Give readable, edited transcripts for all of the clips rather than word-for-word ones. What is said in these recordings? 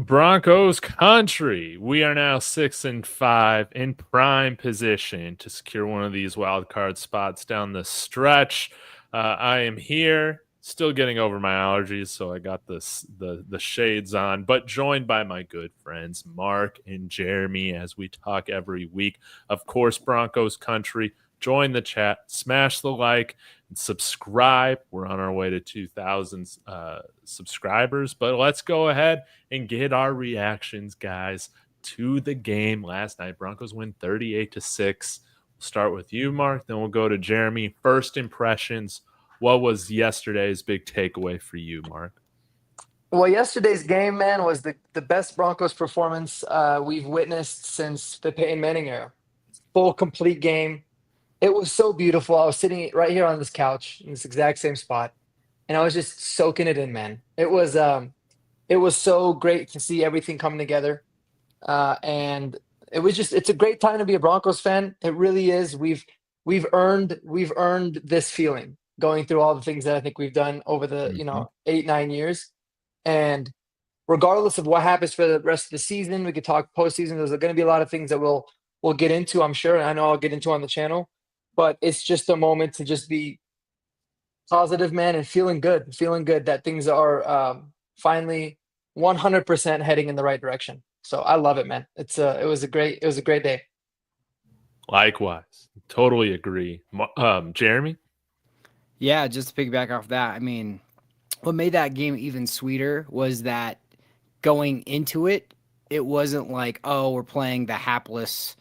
Broncos country. We are now 6-5 in prime position to secure one of these wild card spots down the stretch. I am here, still getting over my allergies, so I got the shades on, but joined by my good friends Mark and Jeremy as we talk every week. Of course, Broncos country. Join the chat, smash the like, and subscribe. We're on our way to 2,000 subscribers, but let's go ahead and get our reactions, guys, to the game last night. Broncos win 38-6. We'll start with you, Mark, then we'll go to Jeremy. First impressions. What was yesterday's big takeaway for you, Mark? Well, yesterday's game, man, was the best Broncos performance we've witnessed since the Peyton Manning era. Full, complete game. It was so beautiful. I was sitting right here on this couch in this exact same spot, and I was just soaking it in, man. It was so great to see everything coming together, and it's a great time to be a Broncos fan. It really is. We've earned this feeling going through all the things that I think we've done over the 8-9 years, and regardless of what happens for the rest of the season, we could talk postseason. There's going to be a lot of things that we'll get into, I'm sure, and I know I'll get into on the channel. But it's just a moment to just be positive, man, and feeling good that things are finally 100% heading in the right direction. So I love it, man. It was a great day. Likewise. Totally agree. Jeremy? Yeah, just to piggyback off that, I mean, what made that game even sweeter was that going into it, it wasn't like, oh, we're playing the hapless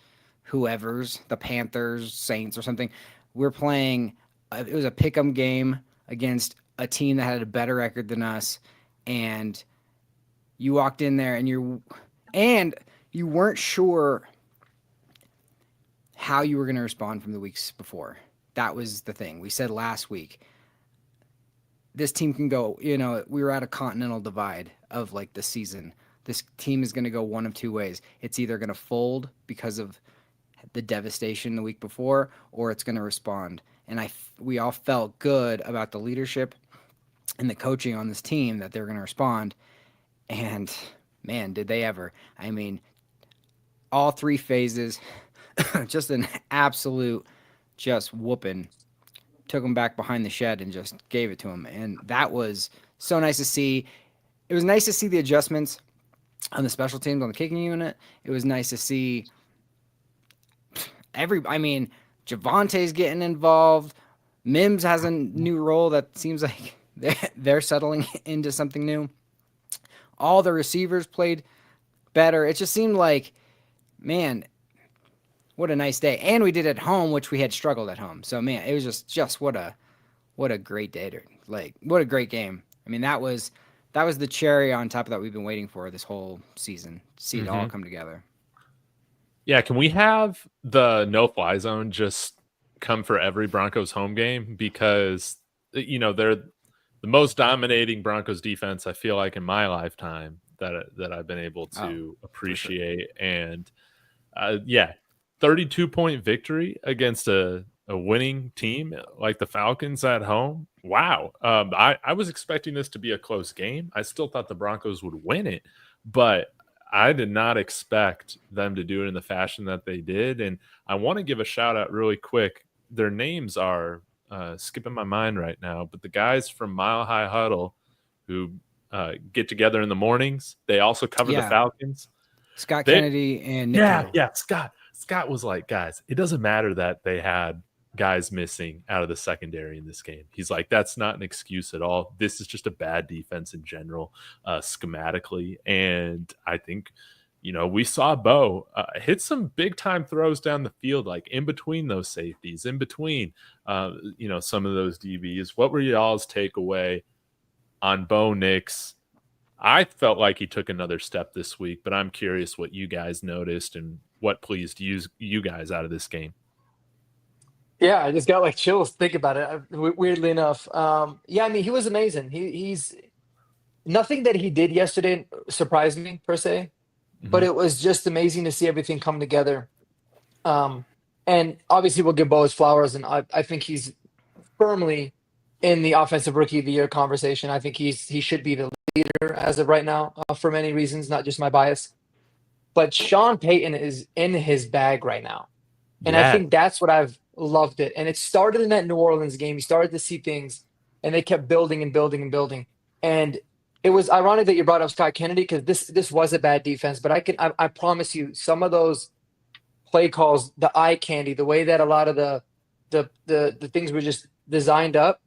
whoever's, the Panthers, Saints, or something. We're playing, it was a pick'em game against a team that had a better record than us, and you walked in there and you weren't sure how you were going to respond from the weeks before. That was the thing. We said last week, this team can go, we were at a continental divide of like the season. This team is going to go one of two ways. It's either going to fold because of the devastation the week before, or it's going to respond. And we all felt good about the leadership and the coaching on this team that they're going to respond. And man, did they ever. I mean, all three phases, just an absolute just whooping. Took them back behind the shed and just gave it to them. And that was so nice to see. It was nice to see the adjustments on the special teams, on the kicking unit. It was nice to see Javante's getting involved. Mims has a new role that seems like they're settling into something new. All the receivers played better. It just seemed like, man, what a nice day. And we did at home, which we had struggled at home. So, man, it was just what a great day. What a great game. I mean, that was the cherry on top of that we've been waiting for this whole season. See it all come together. Yeah, can we have the no-fly zone just come for every Broncos home game? Because, they're the most dominating Broncos defense, I feel like, in my lifetime that I've been able to appreciate. Sure. And, 32-point victory against a winning team like the Falcons at home. Wow. I was expecting this to be a close game. I still thought the Broncos would win it, but I did not expect them to do it in the fashion that they did. And I want to give a shout out really quick. Their names are skipping my mind right now, but the guys from Mile High Huddle who get together in the mornings, they also cover the Falcons. Scott Kennedy and Nick Yeah, Scott was like, guys, it doesn't matter that they had guys missing out of the secondary in this game. He's like, that's not an excuse at all. This is just a bad defense in general, schematically. And I think, we saw Bo hit some big time throws down the field, like in between those safeties, in between, some of those DBs. What were y'all's takeaway on Bo Nix? I felt like he took another step this week, but I'm curious what you guys noticed and what pleased you guys out of this game. Yeah, I just got like chills thinking about it. Weirdly enough, he was amazing. He's nothing that he did yesterday surprised me per se, but it was just amazing to see everything come together. And obviously, we'll give Bo his flowers, and I think he's firmly in the offensive rookie of the year conversation. I think he should be the leader as of right now, for many reasons, not just my bias. But Sean Payton is in his bag right now. And I Yeah. think that's what I've loved it. And it started in that New Orleans game. You started to see things, and they kept building and building and building. And it was ironic that you brought up Scott Kennedy, because this was a bad defense. But I promise you, some of those play calls, the eye candy, the way that a lot of the things were just designed up,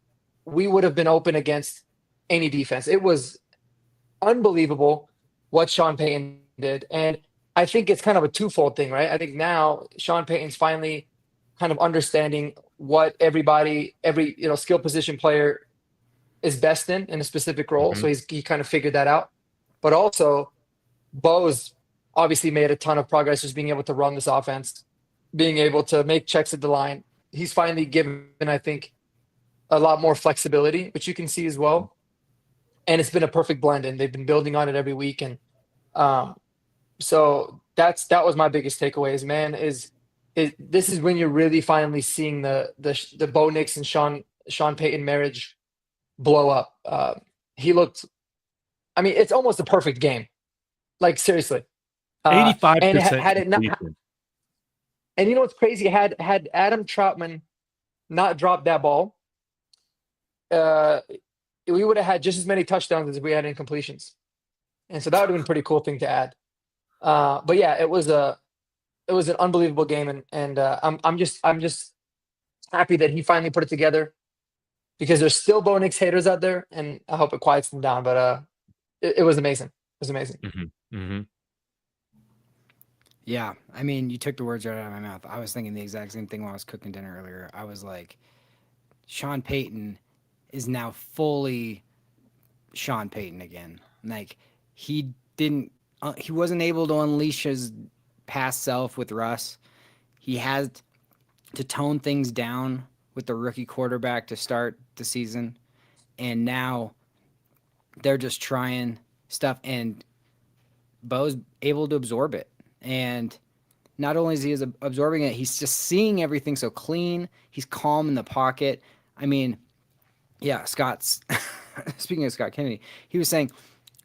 we would have been open against any defense. It was unbelievable what Sean Payton did. And I think it's kind of a twofold thing, right? I think now Sean Payton's finally kind of understanding what every skill position player is best in a specific role. Mhm. So he kind of figured that out. But also, Bo's obviously made a ton of progress just being able to run this offense, being able to make checks at the line. He's finally given, I think, a lot more flexibility, which you can see as well. And it's been a perfect blend, and they've been building on it every week. And so that was my biggest takeaway. This is when you're really finally seeing the Bo Nix and Sean Payton marriage blow up. He looked, I mean, it's almost a perfect game. Like, seriously. 85% and had it not, completion. and you know what's crazy? Had Adam Troutman not dropped that ball, we would have had just as many touchdowns as we had incompletions. And so that would have been a pretty cool thing to add. But yeah, it was an unbelievable game, and I'm just happy that he finally put it together, because there's still Bo Nix haters out there, and I hope it quiets them down. But it was amazing. It was amazing. Mm-hmm. Mm-hmm. Yeah, I mean, you took the words right out of my mouth. I was thinking the exact same thing while I was cooking dinner earlier. I was like, Sean Payton is now fully Sean Payton again. Like, he wasn't able to unleash his past self with Russ. He had to tone things down with the rookie quarterback to start the season. And now they're just trying stuff, and Bo's able to absorb it. And not only is he absorbing it, he's just seeing everything so clean. He's calm in the pocket. I mean, yeah, Scott's speaking of Scott Kennedy, he was saying,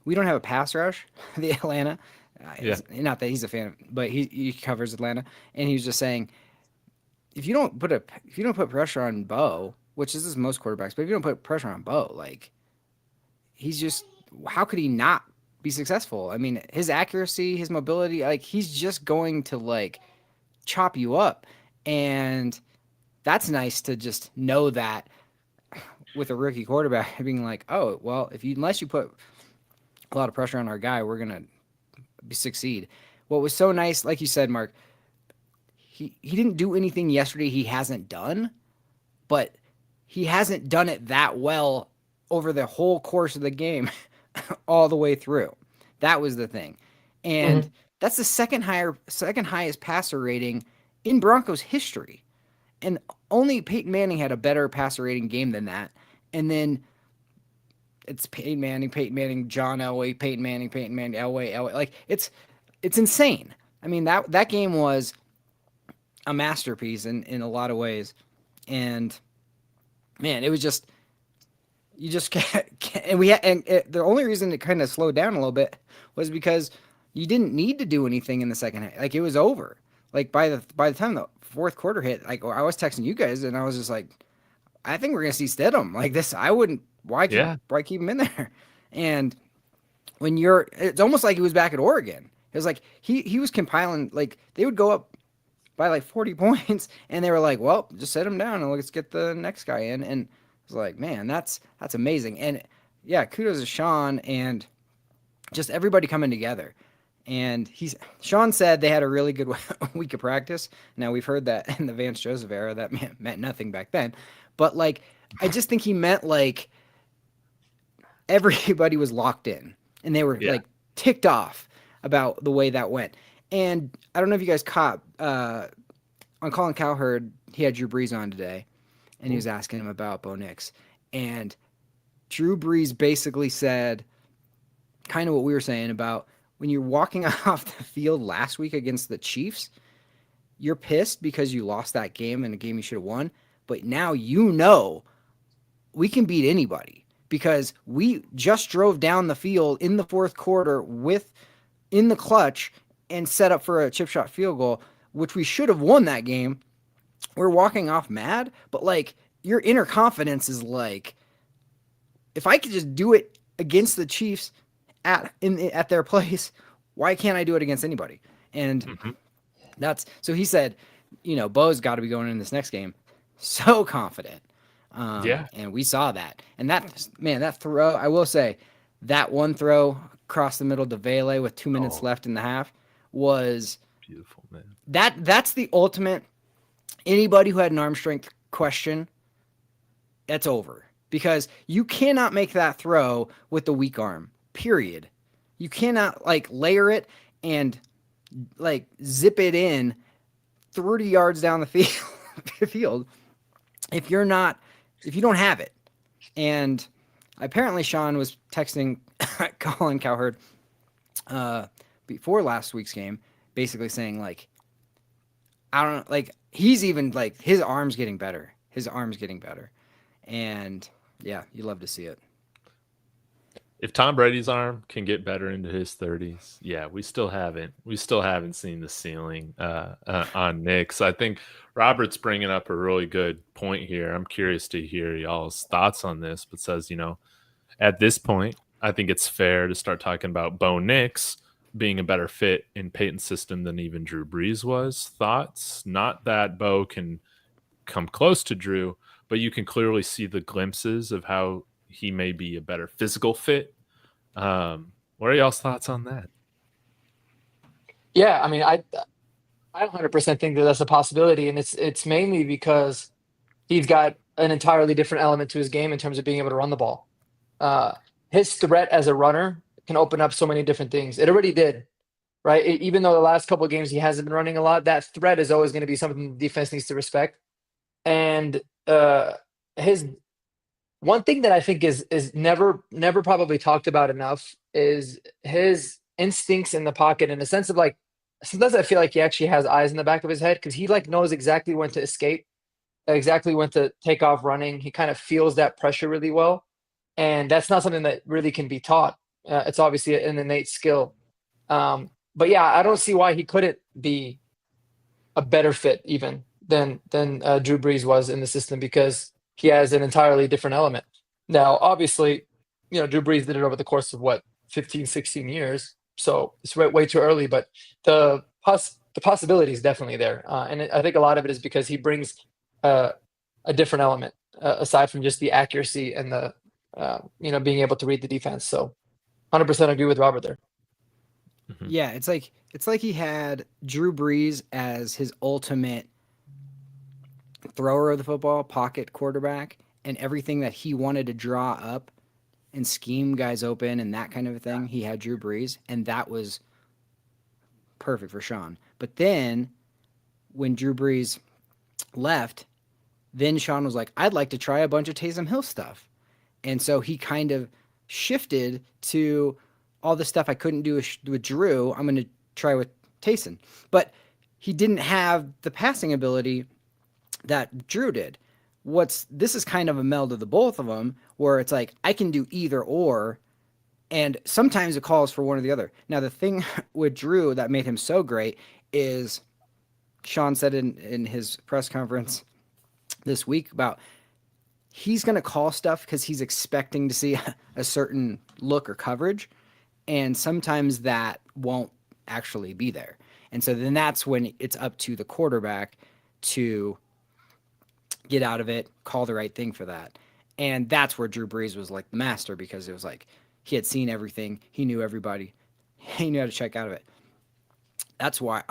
we don't have a pass rush, the Atlanta. Yeah. Not that he's a fan, but he covers Atlanta, and he was just saying, if you don't put pressure on Bo, which is most quarterbacks, but if you don't put pressure on Bo, like, he's just, how could he not be successful? I mean, his accuracy, his mobility, like, he's just going to, like, chop you up. And that's nice to just know that with a rookie quarterback, being like, oh, well, unless you put a lot of pressure on our guy, we're going to succeed. What was so nice, like you said, Mark, he didn't do anything yesterday he hasn't done, but he hasn't done it that well over the whole course of the game all the way through. That was the thing. And that's the second highest passer rating in Broncos history. And only Peyton Manning had a better passer rating game than that. And then it's Peyton Manning, John Elway, Peyton Manning, Elway. Like, it's insane. I mean, that game was a masterpiece in a lot of ways. And man, it was just, you just can't, the only reason it kind of slowed down a little bit was because you didn't need to do anything in the second half. Like, it was over. Like, by the time the fourth quarter hit, like, I was texting you guys, and I was just like, I think we're gonna see Stidham like this. I wouldn't. Why keep him in there? And when it's almost like he was back at Oregon. It was like he was compiling, like, they would go up by like 40 points, and they were like, well, just set him down and let's get the next guy in. And I was like, man, that's amazing. And yeah, kudos to Sean and just everybody coming together. And Sean said they had a really good week of practice. Now, we've heard that in the Vance Joseph era, that meant nothing back then. But, like, I just think he meant, like, everybody was locked in, and they were like ticked off about the way that went. And I don't know if you guys caught on Colin Cowherd, he had Drew Brees on today, and he was asking him about Bo Nix. And Drew Brees basically said kind of what we were saying about when you're walking off the field last week against the Chiefs, you're pissed because you lost that game and a game you should have won. But now you know we can beat anybody because we just drove down the field in the fourth quarter in the clutch and set up for a chip shot field goal, which we should have won that game. We're walking off mad, but like your inner confidence is like, if I could just do it against the Chiefs at their place, why can't I do it against anybody? And so he said, Bo's got to be going in this next game so confident. And we saw that. And that throw, I will say, that one throw across the middle to Vele with 2 minutes left in the half was beautiful, man. That's the ultimate. Anybody who had an arm strength question, that's over. Because you cannot make that throw with the weak arm, period. You cannot like layer it and like zip it in 30 yards down the field if you don't have it. And apparently Sean was texting Colin Cowherd before last week's game, basically saying like, I don't know, like he's even like his arm's getting better. And yeah, you love to see it. If Tom Brady's arm can get better into his 30s, yeah, we still haven't seen the ceiling on Nick's. I think Robert's bringing up a really good point here. I'm curious to hear y'all's thoughts on this, but says, at this point, I think it's fair to start talking about Bo Nix being a better fit in Peyton's system than even Drew Brees was. Thoughts? Not that Bo can come close to Drew, but you can clearly see the glimpses of how he may be a better physical fit. What are y'all's thoughts on that? Yeah, I mean, I 100% think that that's a possibility, and it's mainly because he's got an entirely different element to his game in terms of being able to run the ball. His threat as a runner can open up so many different things. It already did, right? Even though the last couple of games he hasn't been running a lot, that threat is always going to be something the defense needs to respect. And his one thing that I think is never probably talked about enough is his instincts in the pocket, in the sense of like, sometimes I feel like he actually has eyes in the back of his head because he like knows exactly when to escape, exactly when to take off running. He kind of feels that pressure really well. And that's not something that really can be taught. It's obviously an innate skill. But yeah, I don't see why he couldn't be a better fit even than Drew Brees was in the system, because he has an entirely different element. Now, obviously, Drew Brees did it over the course of 15, 16 years. So it's way too early, but the possibility is definitely there. And I think a lot of it is because he brings a different element aside from just the accuracy and the, being able to read the defense. So 100% agree with Robert there. Mm-hmm. Yeah, it's like he had Drew Brees as his ultimate thrower of the football, pocket quarterback, and everything that he wanted to draw up and scheme guys open and that kind of a thing. He had Drew Brees, and that was perfect for Sean. But then when Drew Brees left, then Sean was like, I'd like to try a bunch of Taysom Hill stuff. And so he kind of shifted to all the stuff I couldn't do with Drew, I'm going to try with Taysom. But he didn't have the passing ability that Drew did. This is kind of a meld of the both of them, where it's like I can do either or, and sometimes it calls for one or the other. Now, the thing with Drew that made him so great is Sean said in his press conference this week about he's going to call stuff because he's expecting to see a certain look or coverage, and sometimes that won't actually be there. And so then that's when it's up to the quarterback to get out of it, call the right thing for that. And that's where Drew Brees was like the master, because it was like he had seen everything. He knew everybody. He knew how to check out of it. That's why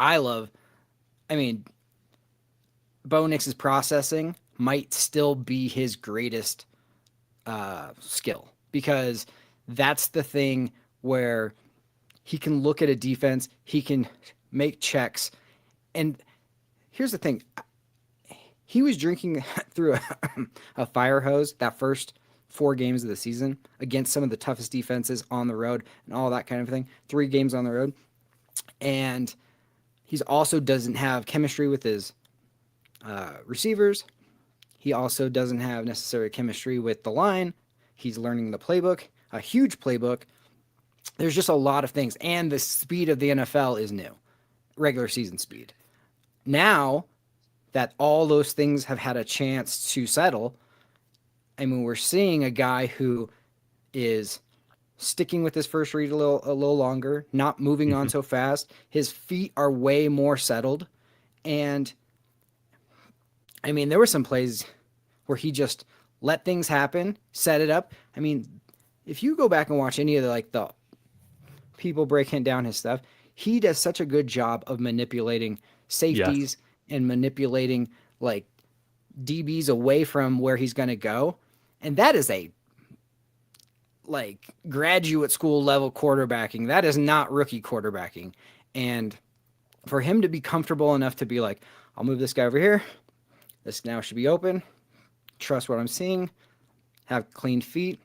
Bo Nix's processing might still be his greatest skill, because that's the thing where he can look at a defense, he can make checks. And here's the thing. He was drinking through a fire hose that first 4 games of the season against some of the toughest defenses on the road and all that kind of thing. 3 games on the road. And he's also doesn't have chemistry with his receivers. He also doesn't have necessary chemistry with the line. He's learning the playbook, a huge playbook. There's just a lot of things. And the speed of the NFL is new, regular season speed. Now that all those things have had a chance to settle, I mean, we're seeing a guy who is sticking with his first read a little longer, not moving on so fast. His feet are way more settled. And I mean, there were some plays where he just let things happen, set it up. I mean, if you go back and watch any of the people breaking down his stuff, he does such a good job of manipulating safeties and manipulating like DBs away from where he's going to go. And that is a like graduate school level quarterbacking. That is not rookie quarterbacking. And for him to be comfortable enough to be like, I'll move this guy over here. This now should be open. Trust what I'm seeing. Have clean feet.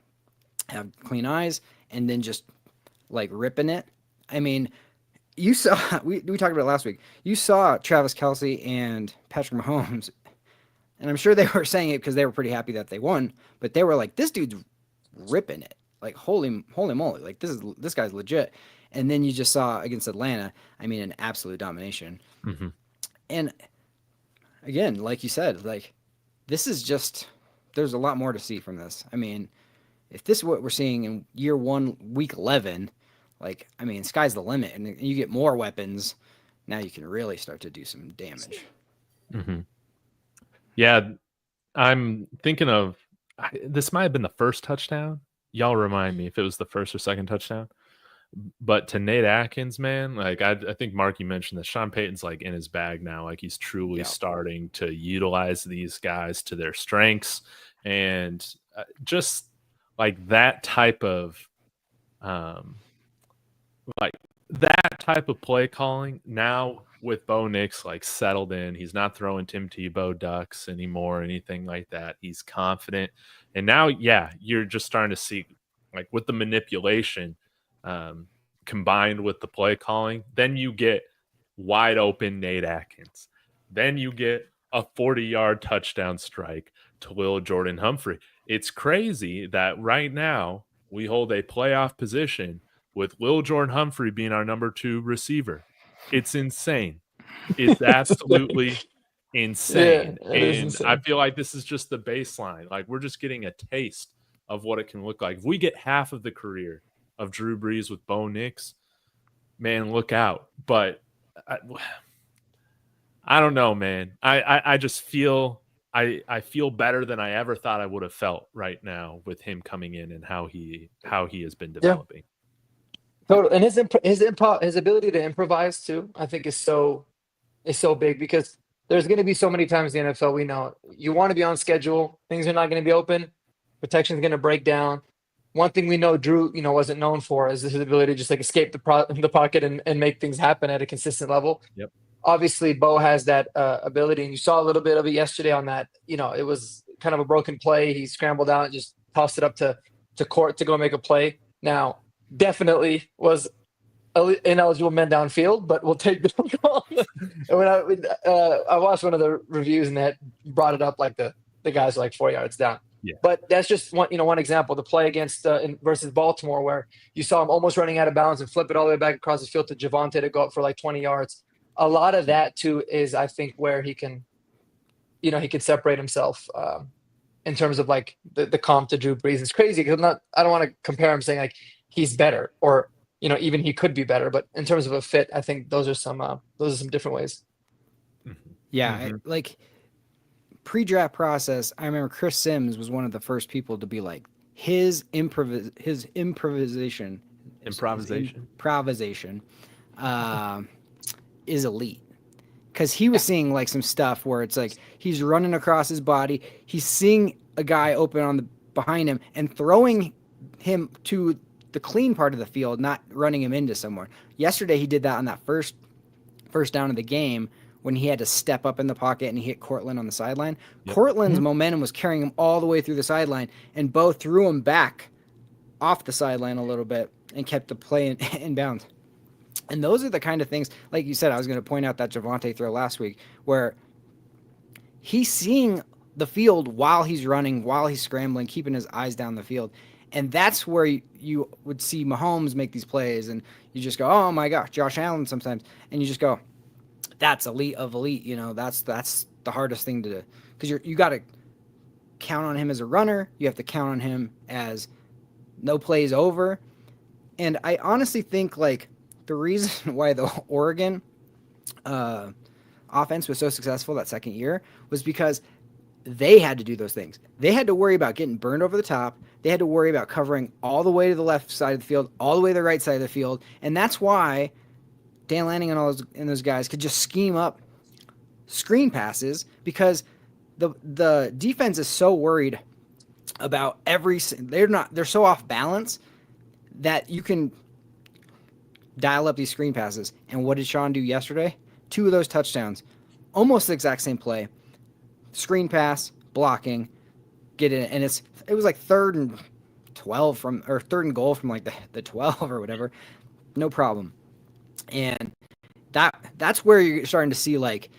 Have clean eyes. And then just like ripping it. I mean, you saw, we talked about it last week. You saw Travis Kelce and Patrick Mahomes. And I'm sure they were saying it because they were pretty happy that they won. But they were like, this dude's ripping it. Like, holy moly. Like, this guy's legit. And then you just saw against Atlanta, I mean, an absolute domination. Mm-hmm. And again, like you said, like, this is just, there's a lot more to see from this. I mean, if this is what we're seeing in year 1, week 11, like, I mean, sky's the limit. And you get more weapons, now you can really start to do some damage. Mm-hmm. Yeah, I'm thinking of, this might have been the first touchdown. Y'all remind me if it was the first or second touchdown. But to Nate Atkins, man, like I think Mark, you mentioned that Sean Payton's like in his bag now. Like he's truly starting to utilize these guys to their strengths, and just like that type of play calling now with Bo Nix like settled in. He's not throwing Tim Tebow ducks anymore, or anything like that. He's confident, and now you're just starting to see like with the manipulation. Combined with the play calling, then you get wide open Nate Atkins. Then you get a 40-yard touchdown strike to Lil Jordan Humphrey. It's crazy that right now we hold a playoff position with Lil Jordan Humphrey being our number 2 receiver. It's insane. It's absolutely insane. Yeah, and insane. I feel like this is just the baseline. Like we're just getting a taste of what it can look like. If we get half of the career of Drew Brees with Bo Nix, man, look out. But I don't know, man. I just feel I feel better than I ever thought I would have felt right now with him coming in and how he has been developing. Totally. And his ability to improvise too, I think is so big, because there's going to be so many times in the NFL we know you want to be on schedule, things are not going to be open, protection's going to break down. One thing we know Drew, wasn't known for is his ability to just like escape the pocket and make things happen at a consistent level. Yep. Obviously, Bo has that ability, and you saw a little bit of it yesterday on that. It was kind of a broken play. He scrambled out and just tossed it up to Court to go make a play. Now, definitely was ineligible men downfield, but we'll take the call. When I watched one of the reviews and that brought it up like the guys are like 4 yards down. Yeah. But that's just one example. The play against versus Baltimore, where you saw him almost running out of bounds and flip it all the way back across the field to Javonte to go up for like 20 yards. A lot of that too is, I think, where he can, he can separate himself in terms of like the comp to Drew Brees. It's crazy because I don't want to compare him saying like he's better or even he could be better, but in terms of a fit, I think those are some different ways. Yeah, mm-hmm. Like. Pre-draft process, I remember Chris Sims was one of the first people to be like, his improvisation is elite, because he was seeing like some stuff where it's like he's running across his body, he's seeing a guy open on the behind him and throwing him to the clean part of the field, not running him into somewhere. Yesterday he did that on that first down of the game, when he had to step up in the pocket and he hit Cortland on the sideline. Yep. Cortland's momentum was carrying him all the way through the sideline, and Bo threw him back off the sideline a little bit and kept the play in bounds. And those are the kind of things, like you said, I was going to point out that Javonte throw last week, where he's seeing the field while he's running, while he's scrambling, keeping his eyes down the field. And that's where you would see Mahomes make these plays, and you just go, oh my gosh, Josh Allen sometimes, and you just go, that's elite of elite. That's the hardest thing to do, because you got to count on him as a runner. You have to count on him as no plays over. And I honestly think like the reason why the Oregon offense was so successful that second year was because they had to do those things. They had to worry about getting burned over the top. They had to worry about covering all the way to the left side of the field, all the way to the right side of the field. And that's why Dan Lanning and those guys could just scheme up screen passes, because the defense is so worried about they're so off balance that you can dial up these screen passes. And what did Sean do yesterday? 2 of those touchdowns, almost the exact same play. Screen pass, blocking, get it, and it was like 3rd and 12 or 3rd and goal from like the 12 or whatever. No problem. And that's where you're starting to see, like,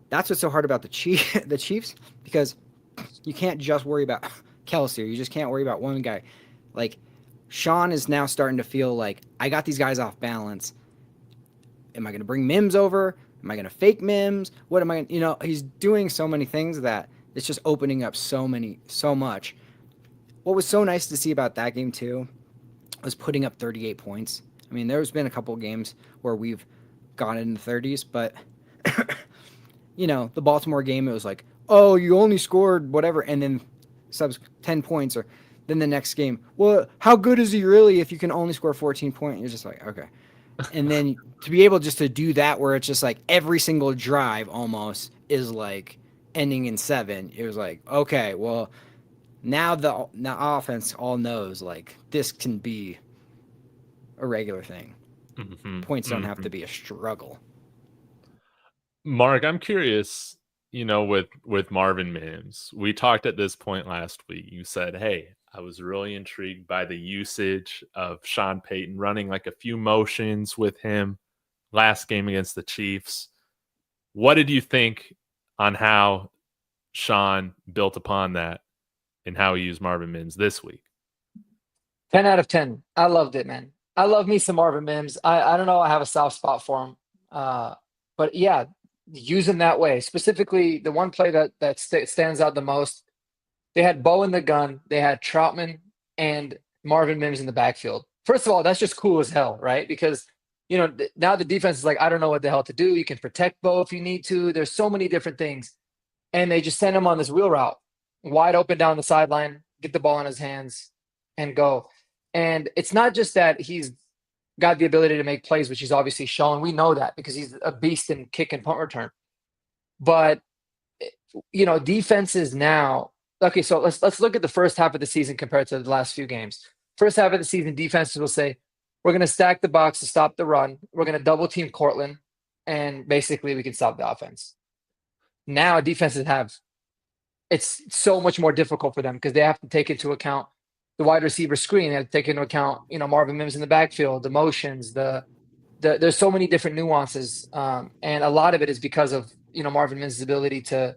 that's what's so hard about the Chiefs, because you can't just worry about Kelsey, or you just can't worry about one guy. Like, Sean is now starting to feel like, I got these guys off balance. Am I going to bring Mims over? Am I going to fake Mims? What am I going to, he's doing so many things that it's just opening up so much. What was so nice to see about that game too was putting up 38 points. I mean, there's been a couple of games where we've gone in the 30s, but the Baltimore game, it was like, oh, you only scored whatever, and then subs 10 points, or then the next game, well, how good is he really if you can only score 14 points? You're just like, okay. And then to be able just to do that, where it's just like every single drive almost is like ending in 7. It was like, okay, well, now the offense all knows, like, this can be a regular thing. Mm-hmm. Points don't have to be a struggle. Mark, I'm curious, with Marvin Mims, we talked at this point last week. You said, hey, I was really intrigued by the usage of Sean Payton, running like a few motions with him last game against the Chiefs. What did you think on how Sean built upon that and how he used Marvin Mims this week? 10 out of 10. I loved it, man. I love me some Marvin Mims. I don't know. I have a soft spot for him. But yeah, use him that way. Specifically, the one play that stands out the most, they had Bo in the gun. They had Troutman and Marvin Mims in the backfield. First of all, that's just cool as hell, right? Because, now the defense is like, I don't know what the hell to do. You can protect Bo if you need to. There's so many different things. And they just send him on this wheel route, wide open down the sideline, get the ball in his hands and go. And it's not just that he's got the ability to make plays, which he's obviously shown. We know that because he's a beast in kick and punt return. But, defenses now, okay, so let's look at the first half of the season compared to the last few games. First half of the season, defenses will say, we're going to stack the box to stop the run. We're going to double team Cortland, and basically we can stop the offense. Now defenses it's so much more difficult for them because they have to take into account the wide receiver screen. They have to take into account, Marvin Mims in the backfield, the motions, there's so many different nuances. And a lot of it is because of, Marvin Mims' ability to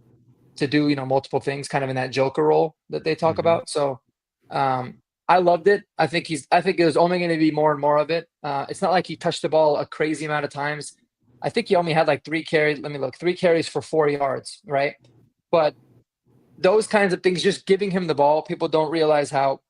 do, multiple things kind of in that joker role that they talk about. So I loved it. I think it was only going to be more and more of it. It's not like he touched the ball a crazy amount of times. I think he only had like 3 carries. Let me look, 3 carries for 4 yards, right? But those kinds of things, just giving him the ball, people don't realize how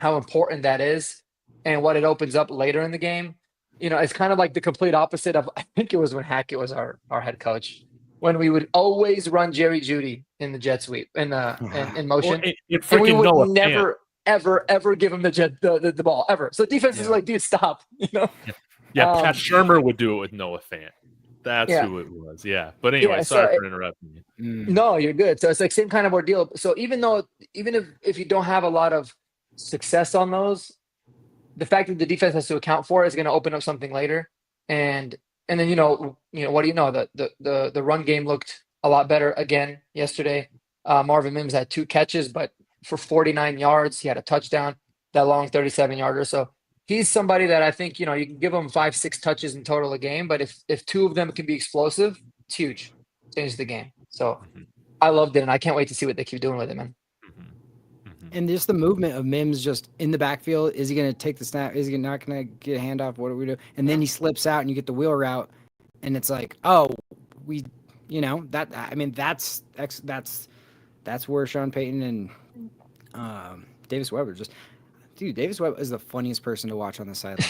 important that is and what it opens up later in the game. It's kind of like the complete opposite of, I think it was when Hackett was our head coach, when we would always run Jerry Jeudy in the jet sweep in motion. And we would never, ever give him the ball ever. So defense is like, dude, stop. Yeah, Pat Shurmur would do it with Noah Fant. That's who it was. Yeah. But anyway, sorry for interrupting you. No, you're good. So it's like same kind of ordeal. So even if you don't have a lot of success on those, the fact that the defense has to account for it is going to open up something later. And then what do you know? The run game looked a lot better again yesterday. Marvin Mims had 2 catches, but for 49 yards, he had a touchdown, that long 37-yarder. So he's somebody that I think, you can give him 5-6 touches in total a game, but if 2 of them can be explosive, it's huge. Changes the game. So I loved it, and I can't wait to see what they keep doing with it, man. And just the movement of Mims just in the backfield. Is he going to take the snap? Is he not going to get a handoff? What do we do? And then he slips out and you get the wheel route. And it's like, oh, that's where Sean Payton and Davis Webb Davis Webb is the funniest person to watch on the sideline.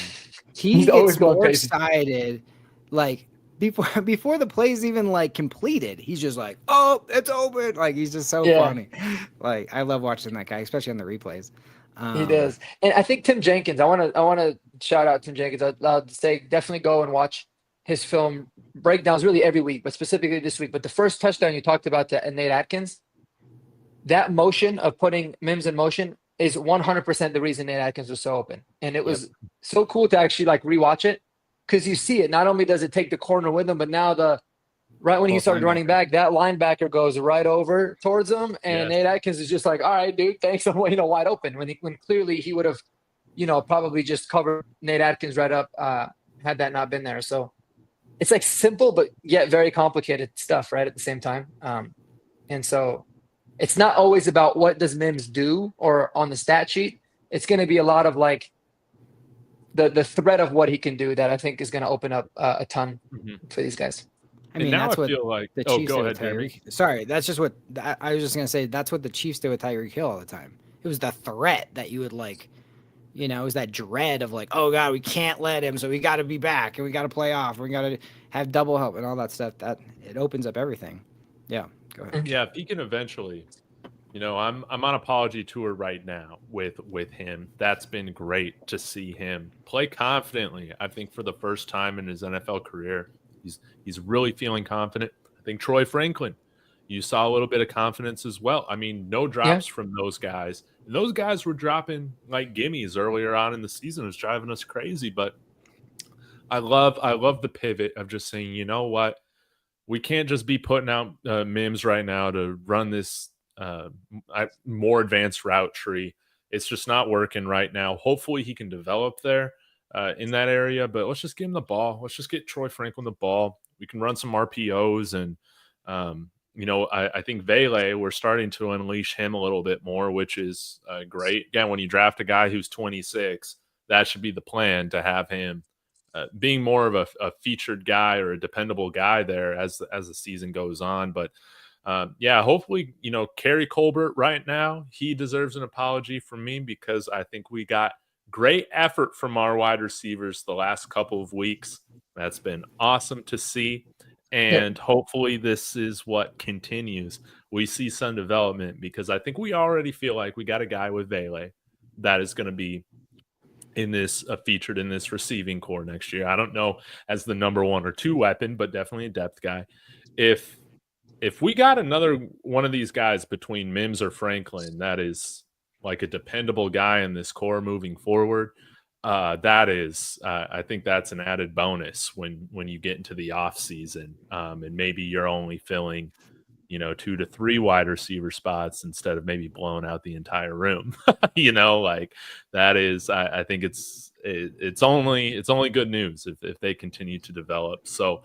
He gets more excited, like, before the play's even like completed, he's just like, "Oh, it's open!" Like he's just so funny. Like I love watching that guy, especially on the replays. He does, and I think Tim Jenkins. I want to shout out Tim Jenkins. I'd say definitely go and watch his film breakdowns really every week, but specifically this week. But the first touchdown you talked about to Nate Atkins, that motion of putting Mims in motion is 100% the reason Nate Atkins was so open, and it was so cool to actually like rewatch it. Because you see it, not only does it take the corner with him, but now right when he started running back, that linebacker goes right over towards him, and Nate Atkins is just like, "All right, dude, thanks." I'm wide open when clearly he would have, probably just covered Nate Atkins right up had that not been there. So it's like simple but yet very complicated stuff, right? At the same time, and so it's not always about what does Mims do or on the stat sheet. It's going to be a lot of like. The threat of what he can do that I think is going to open up a ton for these guys. I mean, that's what feel like the Chiefs go did ahead, with Jeremy. Tyreek. Sorry, that's just what I was just going to say. That's what the Chiefs did with Tyreek Hill all the time. It was the threat that you would like, it was that dread of like, oh God, we can't let him, so we got to be back and we got to play off. We got to have double help and all that stuff. That it opens up everything. Yeah, go ahead. Yeah, if he can eventually. I'm on apology tour right now with him. That's been great to see him play confidently. I think for the first time in his NFL career, he's really feeling confident. I think Troy Franklin, you saw a little bit of confidence as well. I mean, no drops from those guys. And those guys were dropping like gimmies earlier on in the season. It was driving us crazy. But I love the pivot of just saying, you know what, we can't just be putting out Mims right now to run this more advanced route tree. It's just not working right now. Hopefully he can develop there in that area, but let's just give him the ball. Let's just get Troy Franklin the ball. We can run some RPOs and I think Vele, we're starting to unleash him a little bit more, which is great. Again, when you draft a guy who's 26, that should be the plan, to have him being more of a featured guy or a dependable guy there as the season goes on. But hopefully, Kerry Colbert right now, he deserves an apology from me because I think we got great effort from our wide receivers the last couple of weeks. That's been awesome to see. And hopefully this is what continues. We see some development because I think we already feel like we got a guy with Vele that is going to be in this featured in this receiving core next year. I don't know as the number 1 or 2 weapon, but definitely a depth guy. If we got another one of these guys between Mims or Franklin, that is like a dependable guy in this core moving forward, I think that's an added bonus when you get into the off season, and maybe you're only filling, 2 to 3 wide receiver spots instead of maybe blowing out the entire room. Like that is, I think it's only good news if they continue to develop. So,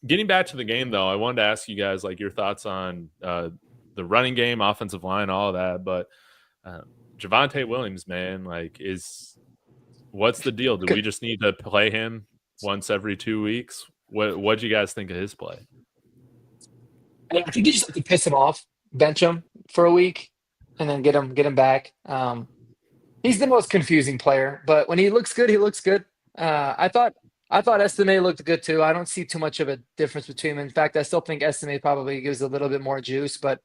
getting back to the game, though, I wanted to ask you guys like your thoughts on the running game, offensive line, all of that. But Javonte Williams, man, like what's the deal? Do we just need to play him once every 2 weeks? What'd you guys think of his play? I think you just have to piss him off, bench him for a week, and then get him back. He's the most confusing player, but when he looks good, he looks good. I thought Estime looked good too. I don't see too much of a difference between them. In fact, I still think Estime probably gives a little bit more juice, but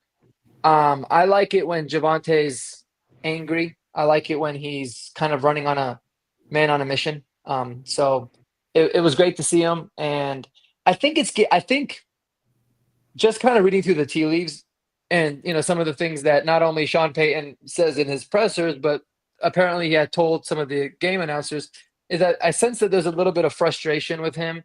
I like it when Javonte's angry. I like it when he's kind of running on a man on a mission. So it was great to see him. And I think just kind of reading through the tea leaves and, some of the things that not only Sean Payton says in his pressers, but apparently he had told some of the game announcers, is that I sense that there's a little bit of frustration with him,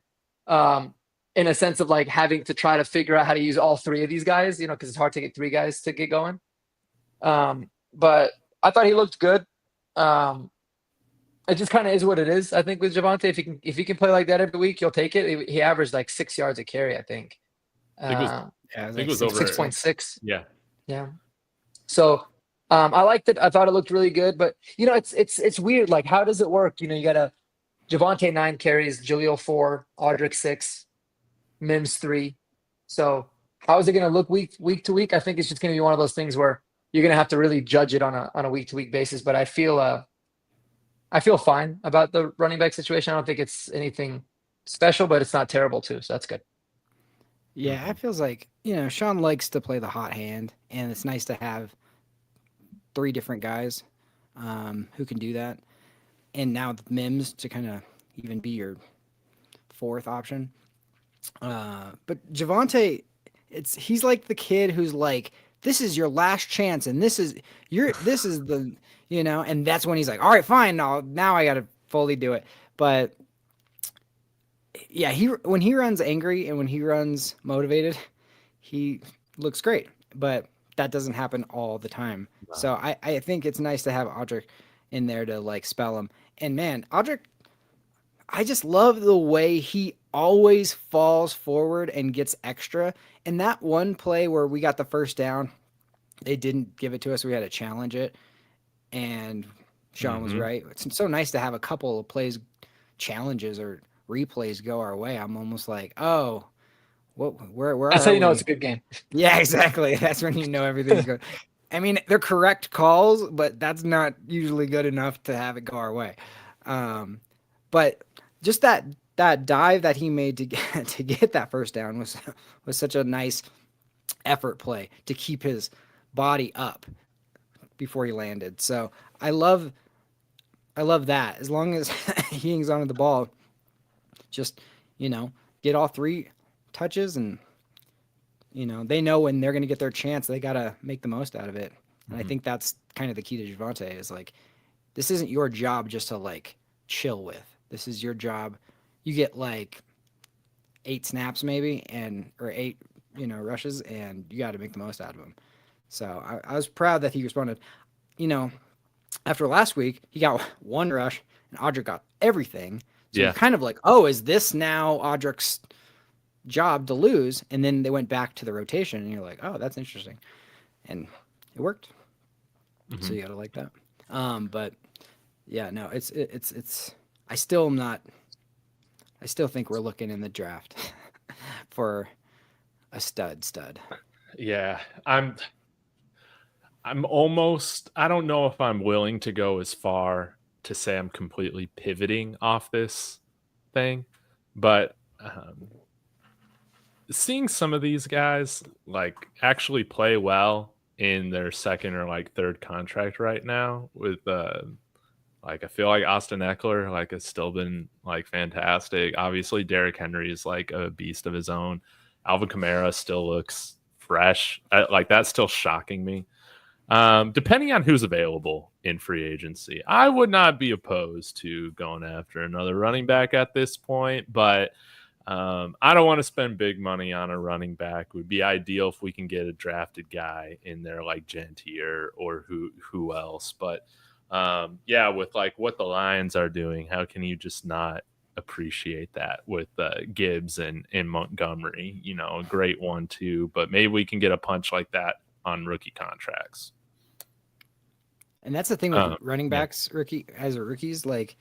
in a sense of like having to try to figure out how to use all 3 of these guys, because it's hard to get 3 guys to get going. But I thought he looked good. It just kind of is what it is. I think with Javonte, if he can play like that every week, you'll take it. He averaged like 6 yards a carry, I think. I think it was Yeah, I think it was over 6.6. Yeah. Yeah. So I liked it. I thought it looked really good, but it's weird. Like, how does it work? You got a Javonte 9 carries, Jaleel 4, Audric 6, Mims 3. So how is it going to look week to week? I think it's just going to be one of those things where you're going to have to really judge it on a week to week basis. But I feel fine about the running back situation. I don't think it's anything special, but it's not terrible too. So that's good. Yeah, it feels like, Sean likes to play the hot hand, and it's nice to have 3 different guys who can do that. And now with Mims to kind of even be your 4th option. But Javonte, he's like the kid who's like, this is your last chance, and this is the, and that's when he's like, all right, fine, now I got to fully do it. But yeah, when he runs angry and when he runs motivated, he looks great. But that doesn't happen all the time. Wow. So I think it's nice to have Audric in there to like spell him. And man, Audric, I just love the way he always falls forward and gets extra. And that one play where we got the first down, they didn't give it to us. We had to challenge it. And Sean was right. It's so nice to have a couple of plays, challenges or replays go our way. I'm almost like, oh, where that's how you know it's a good game. Yeah, exactly. That's when you know everything's good. I mean, they're correct calls, but that's not usually good enough to have it go our way. But just that dive that he made to get that first down was such a nice effort play to keep his body up before he landed. So I love that. As long as he hangs onto the ball, just get all 3 touches, and they know when they're going to get their chance, they got to make the most out of it. And I think that's kind of the key to Javonte is like, this isn't your job just to like chill with. This is your job. You get like 8 snaps maybe or 8 rushes, and you got to make the most out of them. So I was proud that he responded. After last week, he got 1 rush and Audric got everything. So you're kind of like, oh, is this now Audric's job to lose? And then they went back to the rotation, and you're like, oh, that's interesting. And it worked. So you got to like that. But yeah, no, it's I still think we're looking in the draft for a stud. Yeah, I'm almost, I don't know if I'm willing to go as far to say I'm completely pivoting off this thing, but seeing some of these guys like actually play well in their 2nd or like 3rd contract right now with like I feel like Austin Eckler like has still been like fantastic. Obviously Derrick Henry is like a beast of his own. Alvin Kamara still looks fresh. Like that's still shocking me. Depending on who's available in free agency, I would not be opposed to going after another running back at this point, but I don't want to spend big money on a running back. It would be ideal if we can get a drafted guy in there like Gentier or who else. But yeah, with like what the Lions are doing, how can you just not appreciate that with Gibbs and Montgomery? A great 1-2, but maybe we can get a punch like that on rookie contracts. And that's the thing with running backs, rookies, like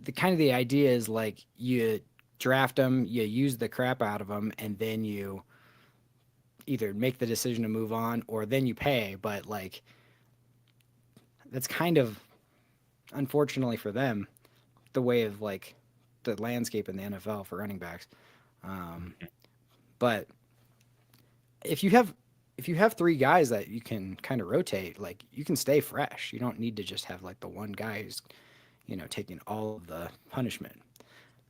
the idea is like you draft them, you use the crap out of them, and then you either make the decision to move on or then you pay. But like, that's kind of, unfortunately for them, the way of like the landscape in the NFL for running backs. But if you have 3 guys that you can kind of rotate, like you can stay fresh. You don't need to just have like the one guy who's, taking all of the punishment.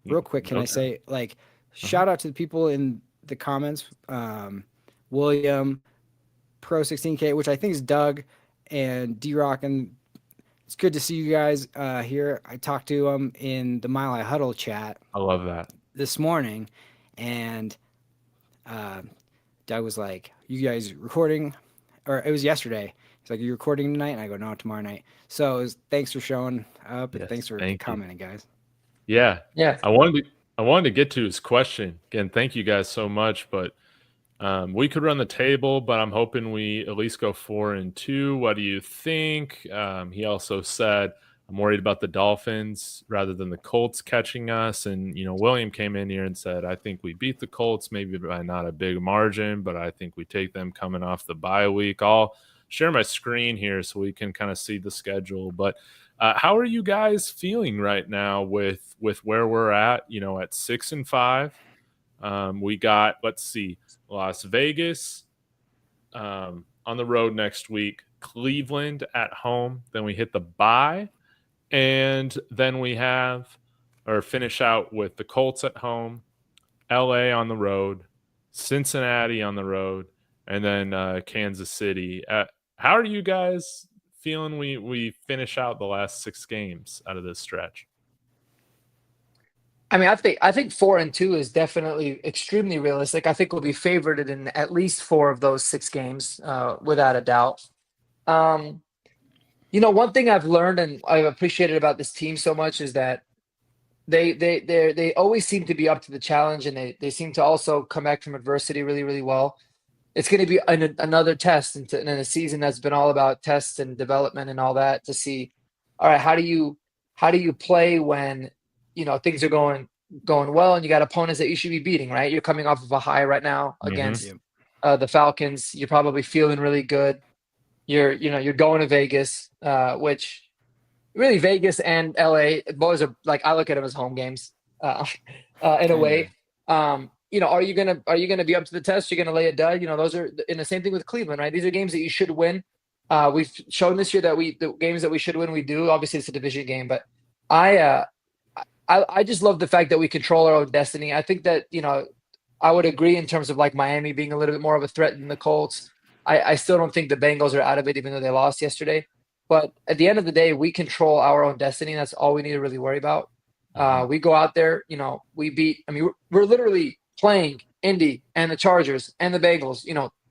Real quick, can I say like shout out to the people in the comments, William, Pro 16K, which I think is Doug, and D-Rock, and it's good to see you guys here. I talked to them in the Mile High Huddle chat. I love that. This morning, and Doug was like, you guys recording? Or it was yesterday. He's like, are you recording tonight? And I go, no, tomorrow night. So thanks for showing up, and thanks for commenting, guys. Yeah. I wanted to get to his question. Again, thank you guys so much. But We could run the table, but I'm hoping we at least go 4-2. What do you think? He also said, I'm worried about the Dolphins rather than the Colts catching us. And, William came in here and said, I think we beat the Colts, maybe by not a big margin, but I think we take them coming off the bye week. I'll share my screen here so we can kind of see the schedule. But how are you guys feeling right now with where we're at, at 6-5? We got, let's see, Las Vegas on the road next week, Cleveland at home. Then we hit the bye, and then we finish out with the Colts at home, LA on the road, Cincinnati on the road, and then Kansas City. How are you guys feeling we finish out the last 6 games out of this stretch? I mean, I think 4-2 is definitely extremely realistic. I think we'll be favored in at least 4 of those 6 games, without a doubt. One thing I've learned and I've appreciated about this team so much is that they always seem to be up to the challenge, and they seem to also come back from adversity really, really well. It's going to be another test in a season that's been all about tests and development and all that, to see, all right, how do you play when things are going well, and you got opponents that you should be beating, right? You're coming off of a high right now against the Falcons. You're probably feeling really good. You're going to Vegas, which really Vegas and LA, both are, like, I look at them as home games, in a way. Are you gonna be up to the test? You're gonna lay a dud. Those are in the same thing with Cleveland, right? These are games that you should win. We've shown this year that the games that we should win, we do. Obviously, it's a division game, but I just love the fact that we control our own destiny. I think that, I would agree in terms of like Miami being a little bit more of a threat than the Colts. I still don't think the Bengals are out of it, even though they lost yesterday. But at the end of the day, we control our own destiny. That's all we need to really worry about. We go out there, we're literally playing Indy and the Chargers and the Bengals,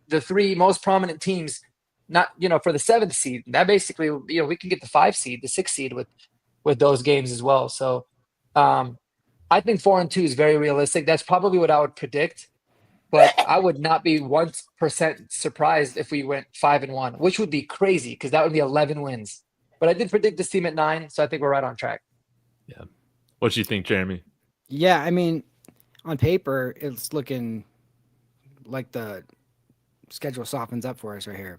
the 3 most prominent teams, not, for the 7th seed. That basically, we can get the 5 seed, the 6 seed with those games as well. So, I think 4-2 is very realistic. That's probably what I would predict, but I would not be 1% surprised if we went 5-1, which would be crazy because that would be 11 wins. But I did predict this team at 9, so I think we're right on track. Yeah. What do you think, Jeremy? Yeah, I mean, on paper, it's looking like the schedule softens up for us right here,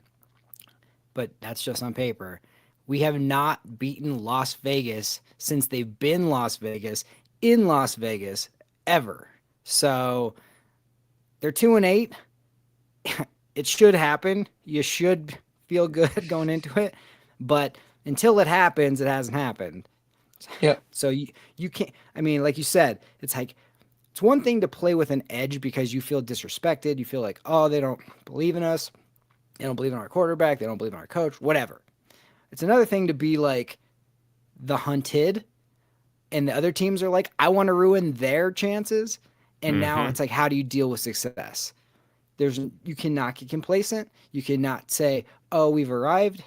but that's just on paper. We have not beaten Las Vegas since they've been Las Vegas in Las Vegas ever. So they're 2-8. It should happen. You should feel good going into it, but until it happens, it hasn't happened. Yeah. So you can't. I mean, like you said, it's like it's one thing to play with an edge because you feel disrespected. You feel like, oh, they don't believe in us. They don't believe in our quarterback. They don't believe in our coach. Whatever. It's another thing to be like the hunted, and the other teams are like, I want to ruin their chances. And now it's like, how do you deal with success? You cannot get complacent. You cannot say, oh, we've arrived.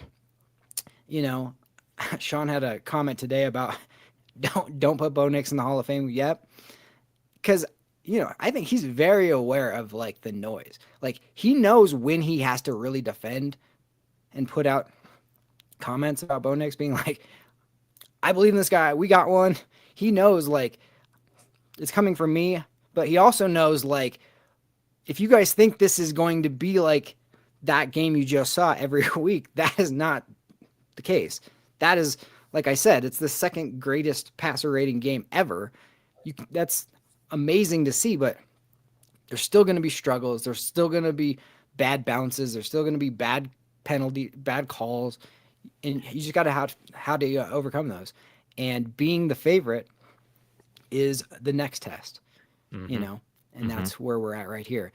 Sean had a comment today about don't put Bo Nix in the Hall of Fame yet. Because, I think he's very aware of like the noise. Like he knows when he has to really defend and put out comments about Bo Nix being like, I believe in this guy. We got one. He knows like it's coming from me, but he also knows like if you guys think this is going to be like that game you just saw every week, that is not the case. That is, like I said, it's the 2nd greatest passer rating game ever. That's amazing to see, but there's still going to be struggles. There's still going to be bad bounces. There's still going to be bad bad calls. And you just got to how to overcome those. And being the favorite is the next test, and that's where we're at right here.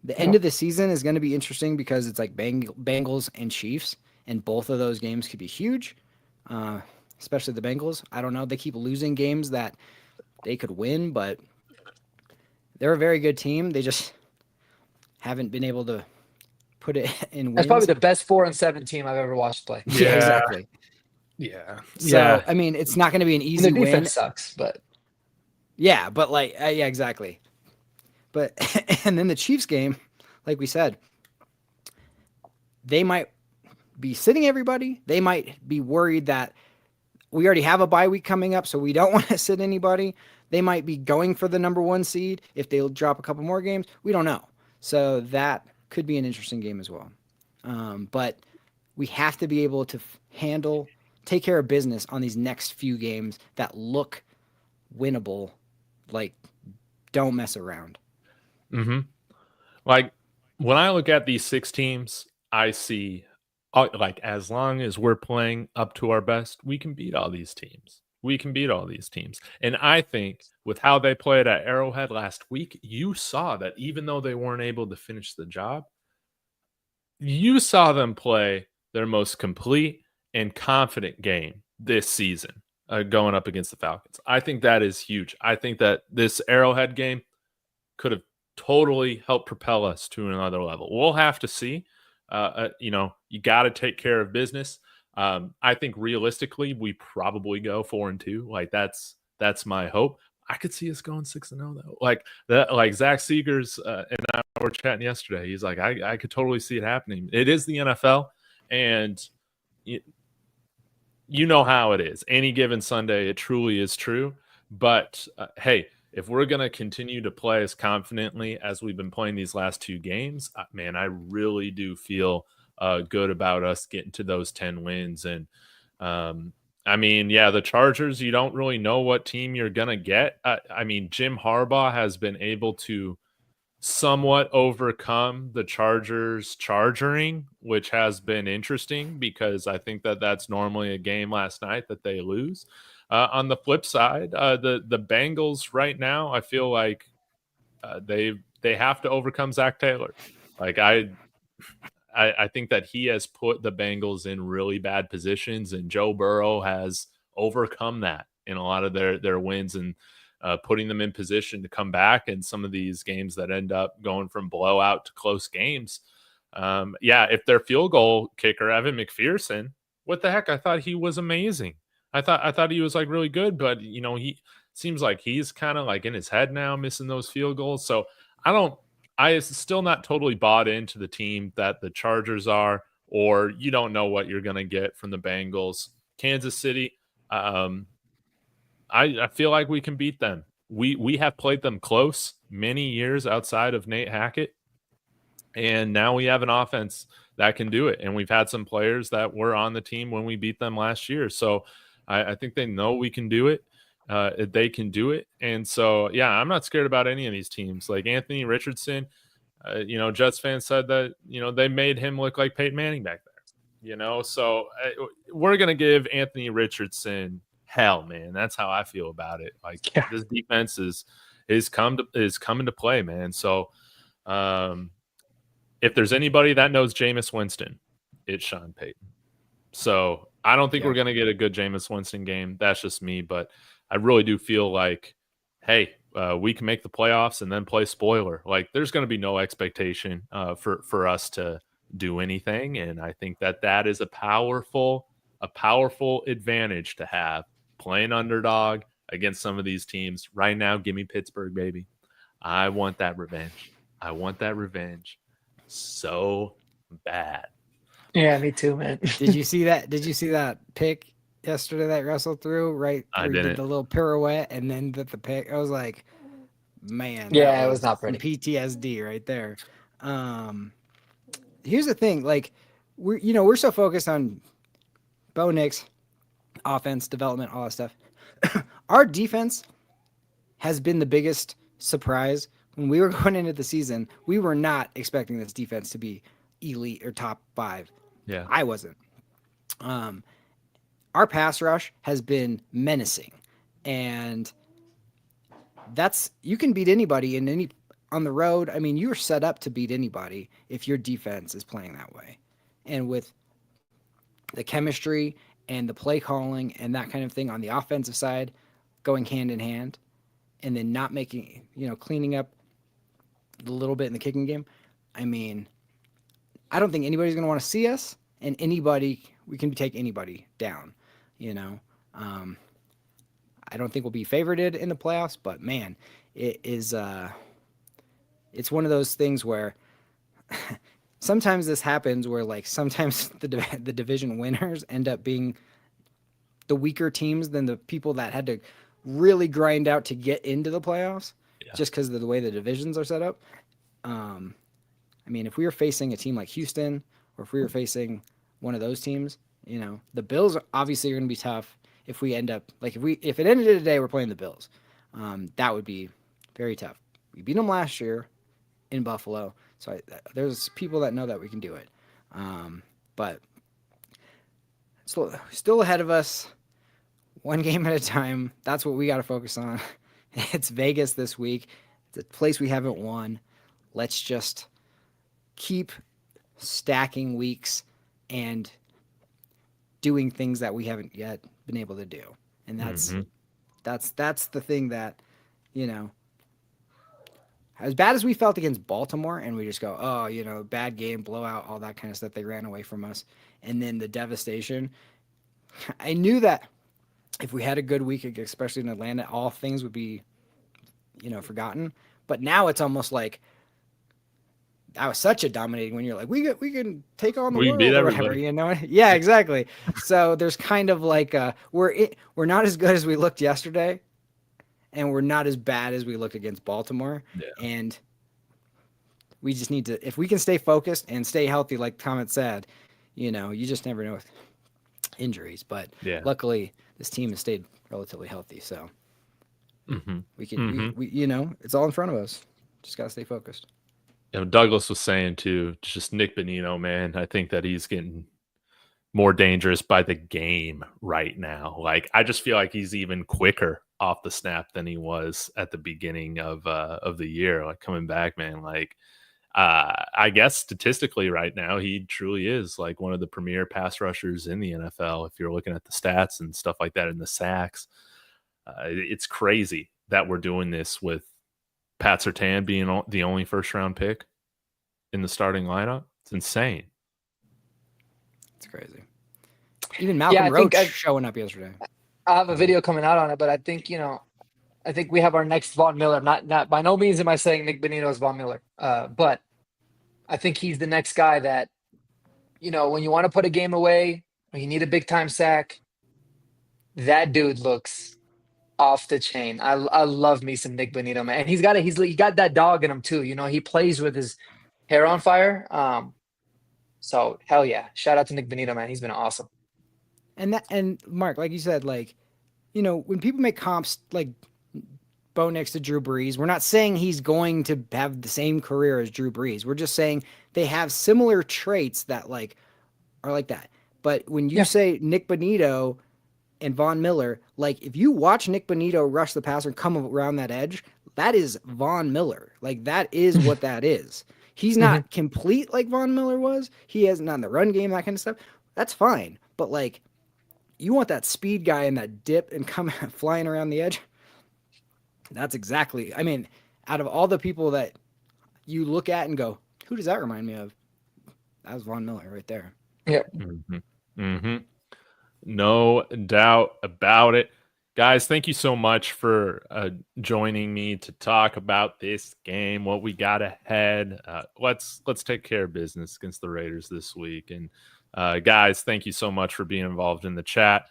The end of the season is going to be interesting because it's like Bengals and Chiefs, and both of those games could be huge, especially the Bengals. I don't know. They keep losing games that they could win, but they're a very good team. They just haven't been able to put it in wins. That's probably the best 4-7 team I've ever watched play. Yeah, exactly. Yeah. So, I mean, it's not going to be an easy the win. defense sucks, but. Yeah, but like, yeah, exactly. But, and then the Chiefs game, like we said, they might be sitting everybody. They might be worried that we already have a bye week coming up, so we don't want to sit anybody. They might be going for the number 1 seed if they'll drop a couple more games. We don't know. So that could be an interesting game as well. But we have to be able to take care of business on these next few games that look winnable. Like, don't mess around. Mm-hmm. Like, when I look at these 6 teams, I see, like, as long as we're playing up to our best, we can beat all these teams. We can beat all these teams. And I think with how they played at Arrowhead last week, you saw that even though they weren't able to finish the job, you saw them play their most complete and confident game this season, going up against the Falcons. I think that is huge. I think that this Arrowhead game could have totally helped propel us to another level. We'll have to see. You got to take care of business. I think realistically, we probably go 4-2. Like, that's my hope. I could see us going 6-0 though. Like that, like Zach Seegers and I were chatting yesterday. He's like, I could totally see it happening. It is the NFL, and you know how it is. Any given Sunday, it truly is true. But hey, if we're going to continue to play as confidently as we've been playing these last 2 games, man, I really do feel good about us getting to those 10 wins. And I mean, yeah, the Chargers, you don't really know what team you're going to get. I mean, Jim Harbaugh has been able to somewhat overcome the Chargers charging, which has been interesting because I think that that's normally a game last night that they lose. On the flip side, the Bengals right now, I feel like they have to overcome Zach Taylor. Like I think that he has put the Bengals in really bad positions, and Joe Burrow has overcome that in a lot of their wins and putting them in position to come back in some of these games that end up going from blowout to close games. If their field goal kicker, Evan McPherson, what the heck? I thought he was amazing. I thought he was like really good, but he seems like he's kind of like in his head now, missing those field goals. So I still not totally bought into the team that the Chargers are, or you don't know what you're going to get from the Bengals. Kansas City, I feel like we can beat them. We have played them close many years outside of Nate Hackett, and now we have an offense that can do it. And we've had some players that were on the team when we beat them last year. So I think they know we can do it. They can do it. And so, yeah, I'm not scared about any of these teams. Like Anthony Richardson, Jets fans said that, they made him look like Peyton Manning back there, so we're going to give Anthony Richardson hell, man. That's how I feel about it. Like this defense is coming to play, man. So if there's anybody that knows Jameis Winston, it's Sean Payton. So I don't think we're going to get a good Jameis Winston game. That's just me, but I really do feel like, hey, we can make the playoffs and then play spoiler. Like there's going to be no expectation for us to do anything, and I think that is a powerful advantage to have playing underdog against some of these teams. Right now, give me Pittsburgh, baby. I want that revenge so bad. Yeah, me too, man. Did you see that pick yesterday that Russell threw? Right, I where he didn't. did the little pirouette and then did the pick. I was like, man, yeah, it was not pretty. PTSD right there. Here's the thing, like we're so focused on Bo Nix, offense development, all that stuff. Our defense has been the biggest surprise. When we were going into the season, we were not expecting this defense to be elite or top 5. Yeah, I wasn't. Our pass rush has been menacing, and you can beat anybody on the road. I mean, you're set up to beat anybody if your defense is playing that way. And with the chemistry and the play calling and that kind of thing on the offensive side going hand in hand, and then not making, cleaning up a little bit in the kicking game. I mean, I don't think anybody's going to want to see us, and we can take anybody down, I don't think we'll be favorited in the playoffs, but man, it is, it's one of those things where sometimes this happens where like sometimes the division winners end up being the weaker teams than the people that had to really grind out to get into the playoffs, just because of the way the divisions are set up. I mean, if we were facing a team like Houston, or if we were facing one of those teams, you know, the Bills obviously are going to be tough. If we end up like if it ended today, we're playing the Bills. That would be very tough. We beat them last year in Buffalo, so there's people that know that we can do it. But still ahead of us, one game at a time. That's what we got to focus on. It's Vegas this week. It's a place we haven't won. Let's just keep stacking weeks and doing things that we haven't yet been able to do. And that's the thing that, you know, as bad as we felt against Baltimore and we just go, oh, you know, bad game, blowout, all that kind of stuff. They ran away from us. And then the devastation. I knew that if we had a good week, especially in Atlanta, all things would be, you know, forgotten. But now it's almost like that was such a dominating when you're like, we can take on the world or whatever, you know? Yeah, exactly. So there's kind of like we're not as good as we looked yesterday, and we're not as bad as we looked against Baltimore. Yeah. And we just need to, if we can stay focused and stay healthy, like the comment said, you know, you just never know with injuries. But luckily, this team has stayed relatively healthy. So we can, we you know, it's all in front of us. Just got to stay focused. You know, Douglas was saying too, just Nick Bonino, man, I think that he's getting more dangerous by the game right now. Like, I just feel like he's even quicker off the snap than he was at the beginning of the year. Like, coming back, man, like, I guess statistically right now, he truly is like one of the premier pass rushers in the NFL. If you're looking at the stats and stuff like that in the sacks, it's crazy that we're doing this with Pat Surtain being the only first-round pick in the starting lineup. It's insane. It's crazy. Even Malcolm Roach showing up yesterday. I have a video coming out on it, but I think, you know, I think we have our next Von Miller. Not by no means am I saying Nick Bonino is Von Miller, but I think he's the next guy that, you know, when you want to put a game away, when you need a big-time sack, that dude looks off the chain. I love me some Nick Bonino, man. And he's got that dog in him too. You know, he plays with his hair on fire. So hell yeah. Shout out to Nick Bonino, man. He's been awesome. And Mark, like you said, like, you know, when people make comps like Bo Nix to Drew Brees, we're not saying he's going to have the same career as Drew Brees. We're just saying they have similar traits that like are like that. But when you say Nick Bonino and Von Miller, like if you watch Nick Bonito rush the passer and come around that edge, that is Von Miller. Like that is what that is. He's not complete like Von Miller was. He has not in the run game, that kind of stuff. That's fine. But like you want that speed guy in that dip and come flying around the edge. That's exactly, I mean, out of all the people that you look at and go, who does that remind me of? That was Von Miller right there. Yep. No doubt about it. Guys, thank you so much for joining me to talk about this game, what we got ahead. Let's take care of business against the Raiders this week. And guys, thank you so much for being involved in the chat.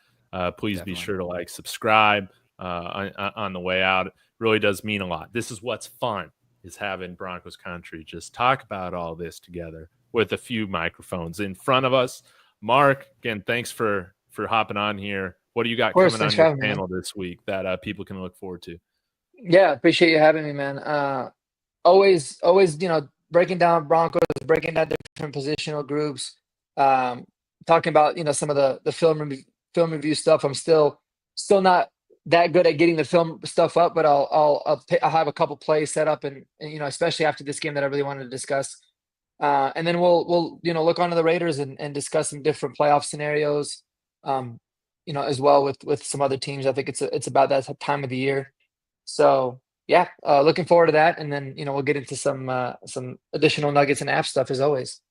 Please be sure to like, subscribe on the way out. It really does mean a lot. This is what's fun, is having Broncos Country just talk about all this together with a few microphones in front of us. Mark, again, thanks for hopping on here. What do you got coming on your panel this week that people can look forward to? Yeah, appreciate you having me, man. Always, you know, breaking down Broncos, breaking down different positional groups, talking about, you know, some of the film review stuff. I'm still not that good at getting the film stuff up, but I'll have a couple plays set up, and you know, especially after this game that I really wanted to discuss. And then we'll you know, look onto the Raiders and discuss some different playoff scenarios. You know, as well with some other teams. I think it's about that time of the year. So yeah, looking forward to that. And then, you know, we'll get into some additional nuggets and app stuff as always.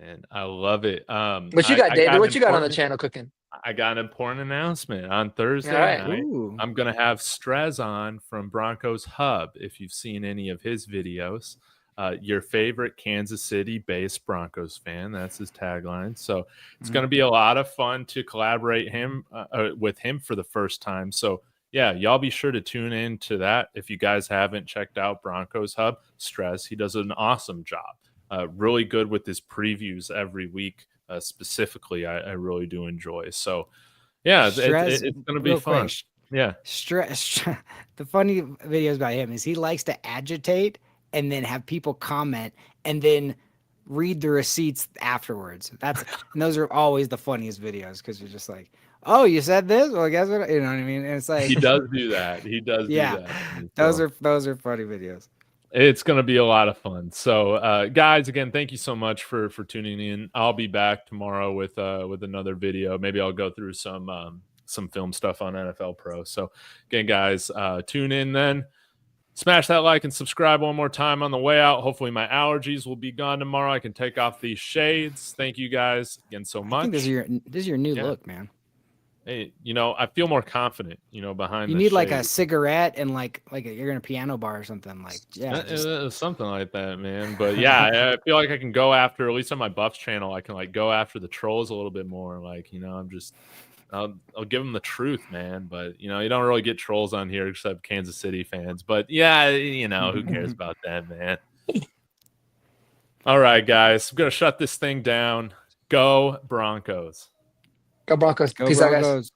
And I love it. What you got, David? What you got on the channel cooking? I got an important announcement on Thursday night. I'm going to have Strez on from Broncos Hub. If you've seen any of his videos, your favorite Kansas City-based Broncos fan. That's his tagline. So it's going to be a lot of fun to collaborate with him for the first time. So yeah, y'all be sure to tune in to that. If you guys haven't checked out Broncos Hub, stress, he does an awesome job. Really good with his previews every week. Specifically, I really do enjoy. So yeah, it's going to be fun. Yeah. The funny videos about him is he likes to agitate and then have people comment and then read the receipts afterwards. And those are always the funniest videos because you're just like, oh, you said this? Well, guess what? You know what I mean? And it's like he does do that. He does do that. Those are funny videos. It's going to be a lot of fun. So, guys, again, thank you so much for tuning in. I'll be back tomorrow with another video. Maybe I'll go through some film stuff on NFL Pro. So, again, guys, tune in then. Smash that like and subscribe one more time on the way out. Hopefully my allergies will be gone tomorrow. I can take off these shades. Thank you guys again so much. I think this is your new look, man. Hey, I feel more confident, behind you need like a cigarette and like you're in a piano bar or something. Like, something like that, man. But yeah, I feel like I can go after, at least on my Buffs channel, I can like go after the trolls a little bit more. Like, I'll give them the truth, man. But you don't really get trolls on here except Kansas City fans. But yeah, who cares about that, man? All right, guys, I'm gonna shut this thing down. Go Broncos. Go Broncos. Go Peace Broncos. out, guys.